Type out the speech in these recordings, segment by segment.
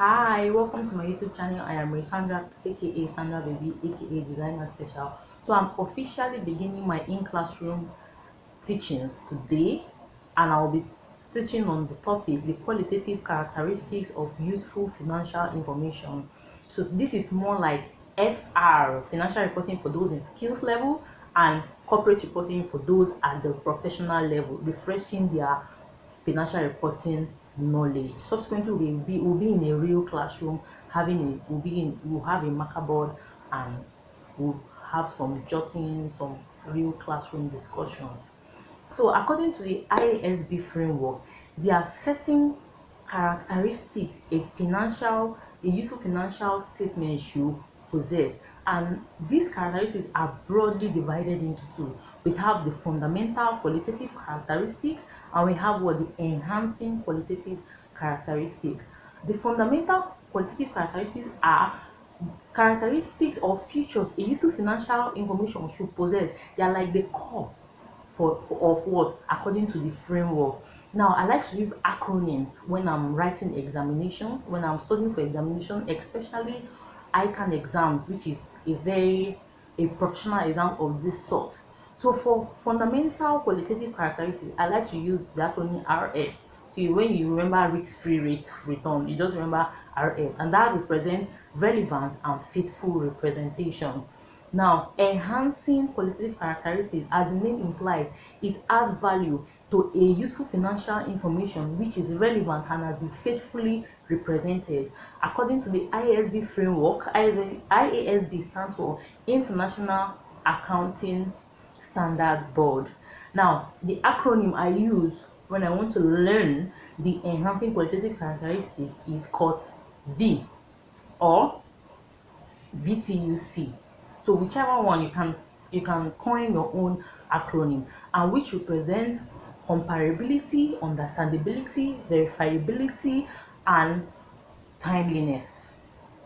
Hi, welcome to my YouTube channel. I am Sandra, aka Sandra Baby, aka Designer Special. So I'm officially beginning my in-classroom teachings today, and I'll be teaching on the topic the qualitative characteristics of useful financial information. So this is more like FR, financial reporting for those in skills level, and corporate reporting for those at the professional level, refreshing their financial reporting knowledge. Subsequently, we'll be in a real classroom, we'll have a marker board, and we'll have some jotting, some real classroom discussions. So according to the IASB framework, there are certain characteristics a useful financial statement should possess, and these characteristics are broadly divided into two. We have the fundamental qualitative characteristics, and we have what the enhancing qualitative characteristics. The fundamental qualitative characteristics are characteristics or features a useful financial information should possess. They are like the core of what according to the framework. Now I like to use acronyms when I'm writing examinations, when I'm studying for examination, especially ICANN exams, which is a professional exam of this sort. So for fundamental qualitative characteristics, I like to use the acronym RF. So when you remember risk-free rate of return, you just remember RF, and that represents relevance and faithful representation. Now, enhancing qualitative characteristics, as the name implies, it adds value to a useful financial information which is relevant and has been faithfully represented. According to the IASB framework, IASB stands for International Accounting Standard Board. Now, the acronym I use when I want to learn the enhancing qualitative characteristic is called V or VTUC. So whichever one you can coin your own acronym, and which represents comparability, understandability, verifiability, and timeliness.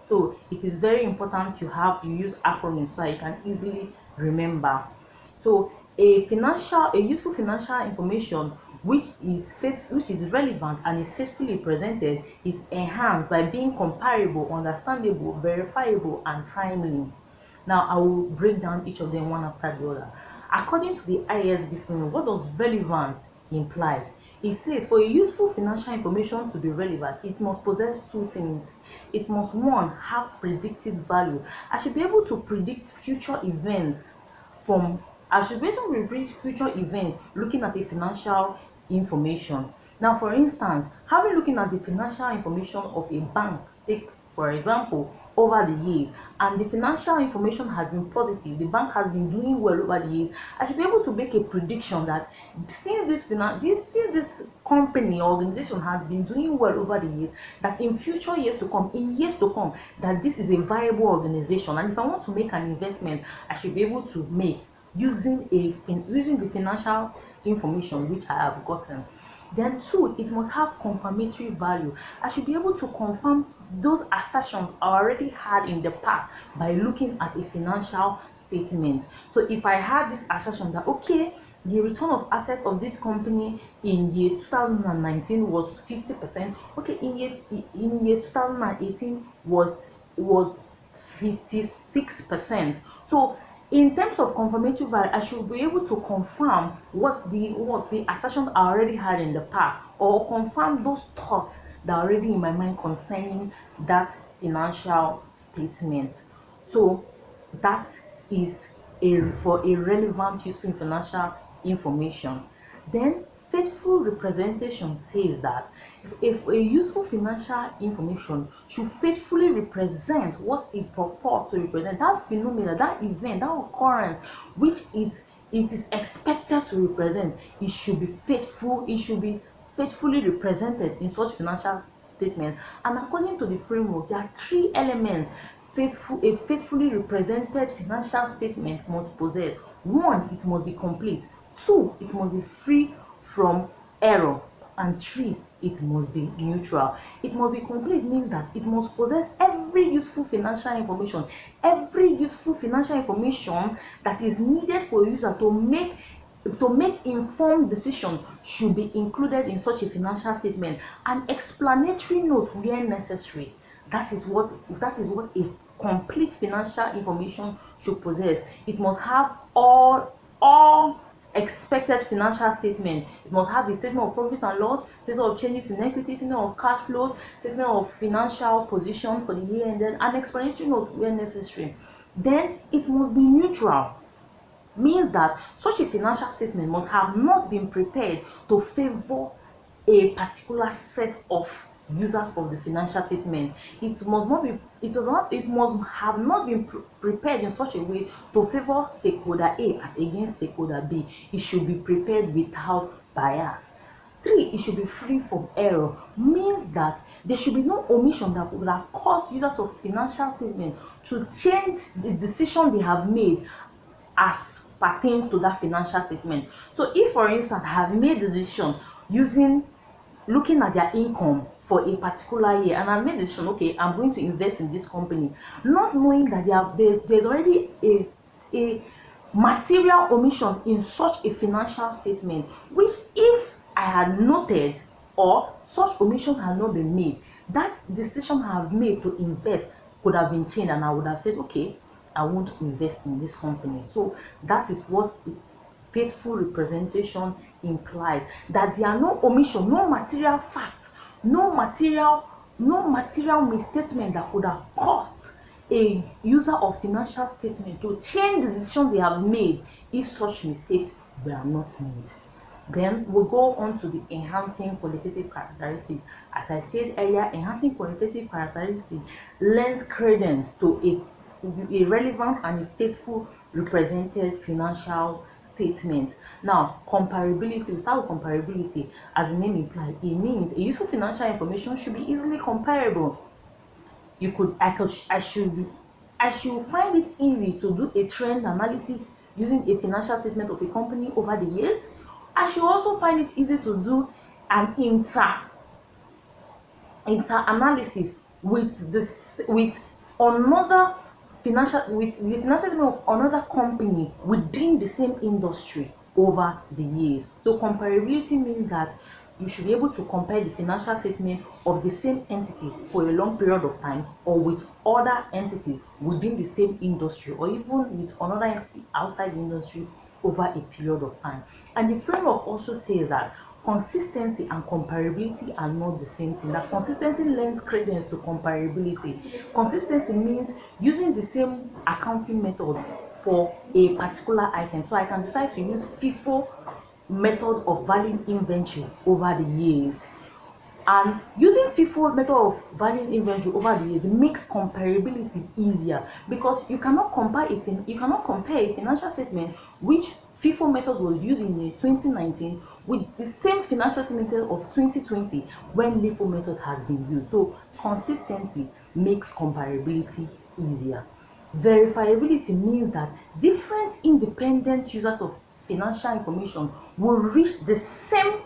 So it is very important you use acronyms so that you can easily remember. So a useful financial information which is relevant and is faithfully presented is enhanced by being comparable, understandable, verifiable, and timely. Now I will break down each of them one after the other. According to the IASB framework, what does relevance implies? It says for a useful financial information to be relevant, it must possess two things. It must, one, have predictive value. I should be able to predict future events looking at the financial information. Now, for instance, having looking at the financial information of a bank, take for example, over the years, and the financial information has been positive, the bank has been doing well over the years, I should be able to make a prediction that since this company or organization has been doing well over the years, that in years to come, that this is a viable organization, and if I want to make an investment, I should be able to make using the financial information which I have gotten. Then two, it must have confirmatory value. I should be able to confirm those assertions I already had in the past by looking at a financial statement. So if I had this assertion that okay, the return of assets of this company in year 2019 was 50%, okay, in year 2018 was 56%. So in terms of confirmatory value, I should be able to confirm what the assertions I already had in the past, or confirm those thoughts that are already in my mind concerning that financial statement. So that is for a relevant, useful financial information. Then faithful representation says that if a useful financial information should faithfully represent what it purports to represent, that phenomena, that event, that occurrence which it is expected to represent, it should be faithfully represented in such financial statement. And according to the framework, there are three elements a faithfully represented financial statement must possess. One, it must be complete. Two, it must be free from error. And three, it must be neutral. It must be complete means that it must possess every useful financial information that is needed for a user to make informed decision should be included in such a financial statement. An explanatory note where necessary. That is what a complete financial information should possess. It must have all expected financial statement. It must have the statement of profit and loss, statement of changes in equity, statement of cash flows, statement of financial position for the year, and then an explanatory note where necessary. Then it must be neutral, means that such a financial statement must have not been prepared to favor a particular set of users of the financial statement. It must have not been prepared in such a way to favor stakeholder A as against stakeholder B. It should be prepared without bias. 3, it should be free from error, means that there should be no omission that would have caused users of financial statement to change the decision they have made as pertains to that financial statement. So if, for instance, I have made the decision looking at their income for a particular year, and I made the decision, okay, I'm going to invest in this company, not knowing that there's already a material omission in such a financial statement, which if I had noted or such omissions had not been made, that decision I have made to invest could have been changed, and I would have said, okay, I won't invest in this company. So that is what faithful representation implies, that there are no omission, no material facts, no material misstatement that could have caused a user of financial statement to change the decision they have made if such mistakes were not made. Then we go on to the enhancing qualitative characteristics. As I said earlier, enhancing qualitative characteristics lends credence to a relevant and a faithful represented financial statement. Now, comparability. We start with comparability. As the name implies, it means a useful financial information should be easily comparable. I should find it easy to do a trend analysis using a financial statement of a company over the years. I should also find it easy to do an inter-analysis with the financial statement of another company within the same industry over the years. So comparability means that you should be able to compare the financial statement of the same entity for a long period of time, or with other entities within the same industry, or even with another entity outside the industry over a period of time. And the framework also says that consistency and comparability are not the same thing. That consistency lends credence to comparability. Consistency means using the same accounting method for a particular item. So I can decide to use FIFO method of valuing inventory over the years. And using FIFO method of valuing inventory over the years makes comparability easier, because you cannot compare a financial statement which FIFO method was used in 2019 with the same financial statement of 2020 when LIFO method has been used. So consistency makes comparability easier. Verifiability means that different independent users of financial information will reach the same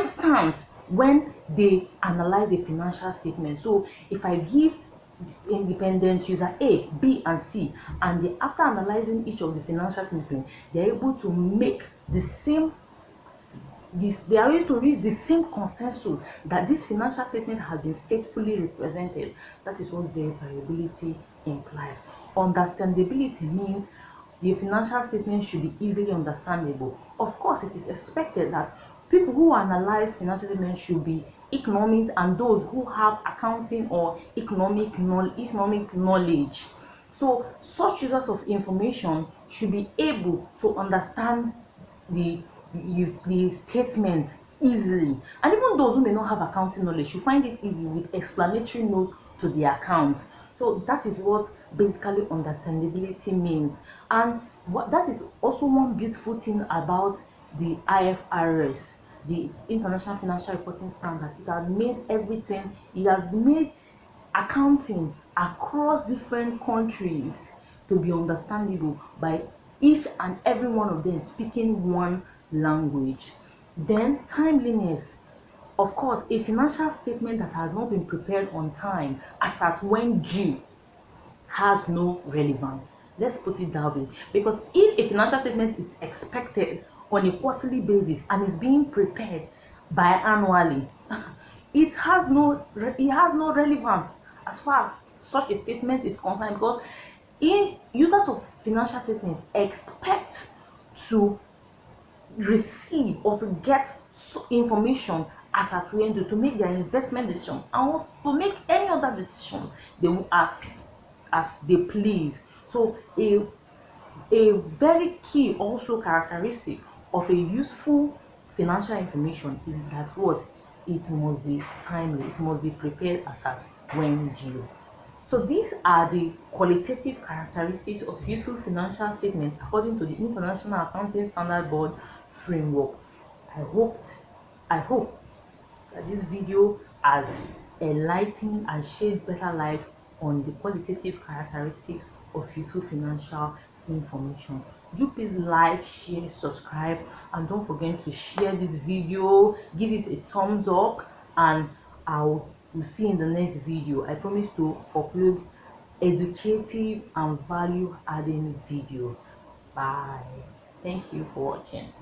stance when they analyze a financial statement. So if I give independent user A, B, and C, and after analyzing each of the financial statements, they are able to make they are able to reach the same consensus that this financial statement has been faithfully represented. That is what verifiability implies. Understandability means the financial statement should be easily understandable. Of course, it is expected that people who analyze financial statements should be economic, and those who have accounting or economic knowledge. So such users of information should be able to understand the statement easily, and even those who may not have accounting knowledge should find it easy with explanatory notes to the account. So that is what basically understandability means, and that is also one beautiful thing about the IFRS, the International Financial Reporting Standard. It has made accounting across different countries to be understandable by each and every one of them speaking one language. Then timeliness. Of course, a financial statement that has not been prepared on time, as at when due, has no relevance. Let's put it that way. Because if a financial statement is expected on a quarterly basis and is being prepared biannually, it has no relevance as far as such a statement is concerned, because in users of financial statement expect to receive or to get information as at when to make their investment decision and to make any other decisions they will as they please. So a very key also characteristic of a useful financial information is that what it must be timely, it must be prepared as at when due. So these are the qualitative characteristics of useful financial statement according to the International Accounting Standard Board framework. I hoped I hope that this video has enlightened and shed better light on the qualitative characteristics of useful financial information. Do please like, share, subscribe, and don't forget to share this video, give it a thumbs up, and I'll will see you in the next video. I promise to upload educative and value adding video. Bye. Thank you for watching.